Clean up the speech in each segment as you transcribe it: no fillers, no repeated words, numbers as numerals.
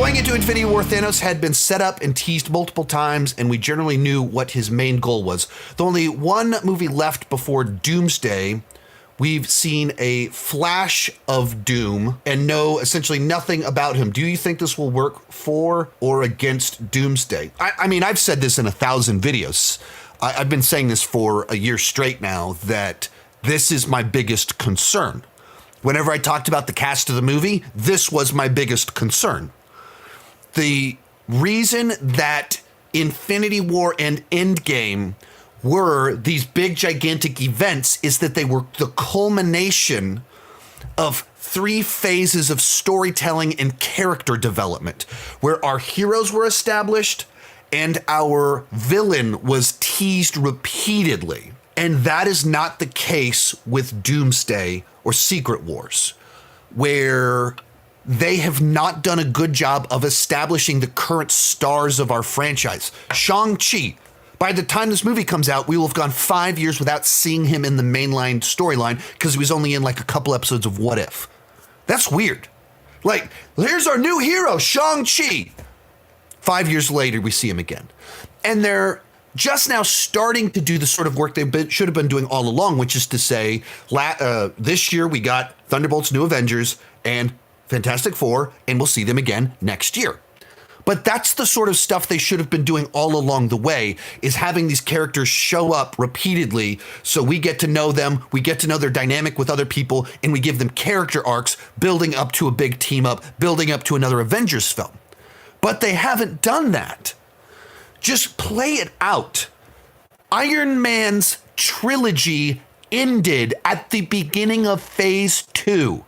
Going into Infinity War, Thanos had been set up and teased multiple times, and we generally knew what his main goal was. With only one movie left before Doomsday, we've seen a flash of Doom and know essentially nothing about him. Do you think this will work for or against Doomsday? I mean, I've said this in 1,000 videos. I've been saying this for a year straight now, that this is my biggest concern. Whenever I talked about the cast of the movie, this was my biggest concern. The reason that Infinity War and Endgame were these big, gigantic events is that they were the culmination of 3 phases of storytelling and character development, where our heroes were established and our villain was teased repeatedly. And that is not the case with Doomsday or Secret Wars, where they have not done a good job of establishing the current stars of our franchise. Shang-Chi, by the time this movie comes out, we will have gone 5 years without seeing him in the mainline storyline because he was only in like a couple episodes of What If. That's weird. Like, here's our new hero, Shang-Chi. 5 years later, we see him again. And they're just now starting to do the sort of work they should have been doing all along, which is to say, this year we got Thunderbolts, New Avengers, and Fantastic Four, and we'll see them again next year. But that's the sort of stuff they should have been doing all along the way, is having these characters show up repeatedly so we get to know them, we get to know their dynamic with other people, and we give them character arcs building up to a big team up, building up to another Avengers film. But they haven't done that. Just play it out. Iron Man's trilogy ended at the beginning of Phase 2.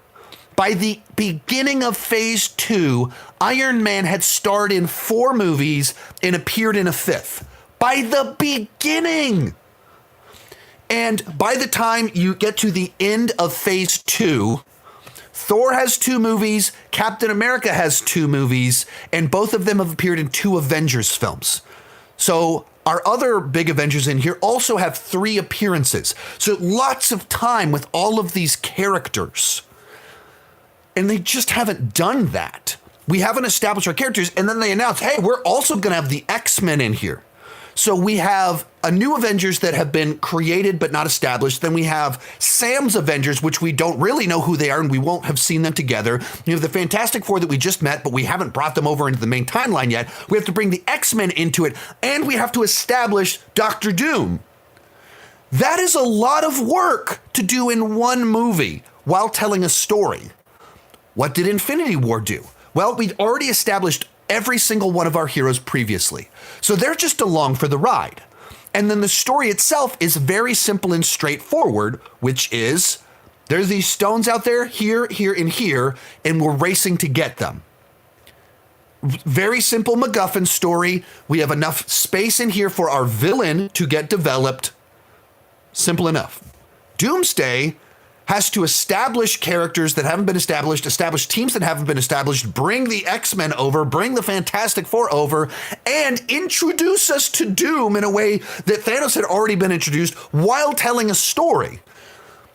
By the beginning of Phase 2, Iron Man had starred in 4 movies and appeared in a 5th. By the beginning! And by the time you get to the end of Phase 2, Thor has 2 movies, Captain America has 2 movies, and both of them have appeared in 2 Avengers films. So our other big Avengers in here also have 3 appearances. So lots of time with all of these characters. And they just haven't done that. We haven't established our characters, and then they announce, hey, we're also going to have the X-Men in here. So we have a new Avengers that have been created but not established. Then we have Sam's Avengers, which we don't really know who they are, and we won't have seen them together. You have the Fantastic Four that we just met, but we haven't brought them over into the main timeline yet. We have to bring the X-Men into it, and we have to establish Dr. Doom. That is a lot of work to do in one movie while telling a story. What did Infinity War do? Well, we'd already established every single one of our heroes previously, so they're just along for the ride. And then the story itself is very simple and straightforward, which is there's these stones out there, here, here, and here, and we're racing to get them. Very simple MacGuffin story. We have enough space in here for our villain to get developed. Simple enough. Doomsday has to establish characters that haven't been established, establish teams that haven't been established, bring the X-Men over, bring the Fantastic Four over, and introduce us to Doom in a way that Thanos had already been introduced while telling a story.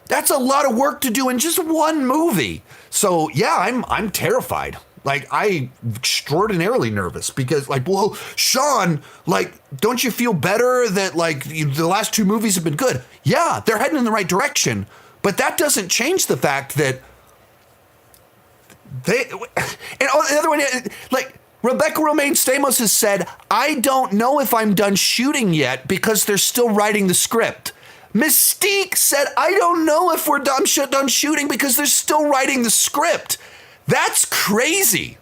That's a lot of work to do in just one movie. So yeah, I'm terrified. Like, I'm extraordinarily nervous because, like, well, Sean, like, don't you feel better that, like, the last 2 movies have been good? Yeah, they're heading in the right direction. But that doesn't change the fact that they, and the other one, like Rebecca Romaine Stamos has said, I don't know if I'm done shooting yet because they're still writing the script. Mystique said, I don't know if we're done shooting because they're still writing the script. That's crazy.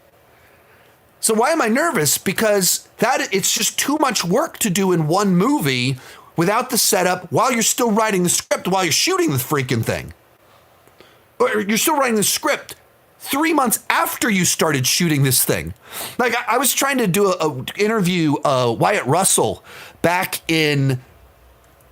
So why am I nervous? Because it's just too much work to do in one movie without the setup, while you're still writing the script, while you're shooting the freaking thing. Or you're still writing the script 3 months after you started shooting this thing. Like, I was trying to do a interview Wyatt Russell back in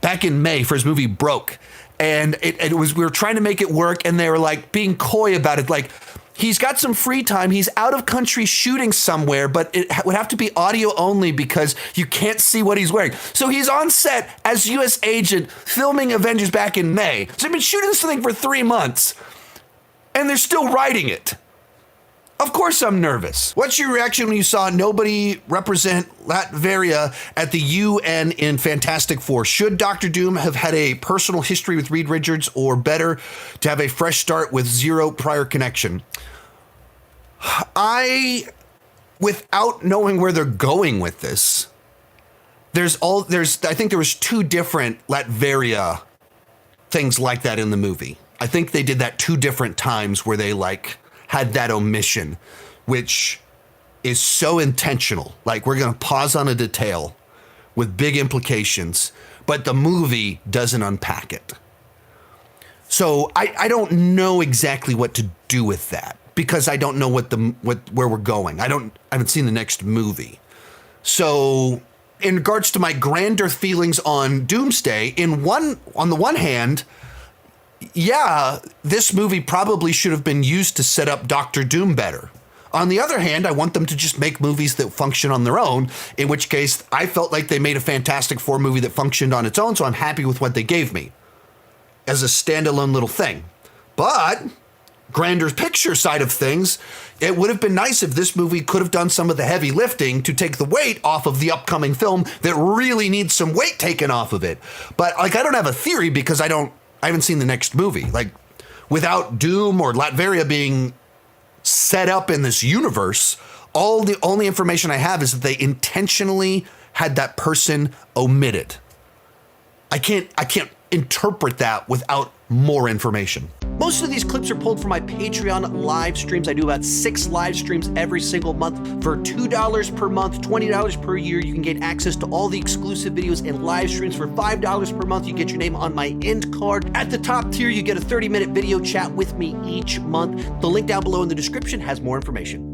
May for his movie Broke. And we were trying to make it work, and they were like being coy about it, like, he's got some free time. He's out of country shooting somewhere, but it would have to be audio only because you can't see what he's wearing. So he's on set as U.S. agent filming Avengers back in May. So they've been shooting this thing for 3 months, and they're still writing it. Of course I'm nervous. What's your reaction when you saw nobody represent Latveria at the UN in Fantastic Four? Should Doctor Doom have had a personal history with Reed Richards, or better, to have a fresh start with zero prior connection? Without knowing where they're going with this, I think there was 2 different Latveria things like that in the movie. I think they did that 2 different times where they had that omission, which is so intentional. Like, we're going to pause on a detail with big implications, but the movie doesn't unpack it. So I don't know exactly what to do with that, because I don't know where we're going. I haven't seen the next movie. So in regards to my grander feelings on Doomsday, on the one hand, yeah, this movie probably should have been used to set up Doctor Doom better. On the other hand, I want them to just make movies that function on their own, in which case I felt like they made a Fantastic Four movie that functioned on its own, so I'm happy with what they gave me as a standalone little thing. But grander picture side of things, it would have been nice if this movie could have done some of the heavy lifting to take the weight off of the upcoming film that really needs some weight taken off of it. But I don't have a theory, because I haven't seen the next movie. Without Doom or Latveria being set up in this universe, the only information I have is that they intentionally had that person omitted. I can't interpret that without more information. Most of these clips are pulled from my Patreon live streams. I do about 6 live streams every single month. For $2 per month, $20 per year, you can get access to all the exclusive videos and live streams. For $5 per month, you get your name on my end card. At the top tier, you get a 30-minute video chat with me each month. The link down below in the description has more information.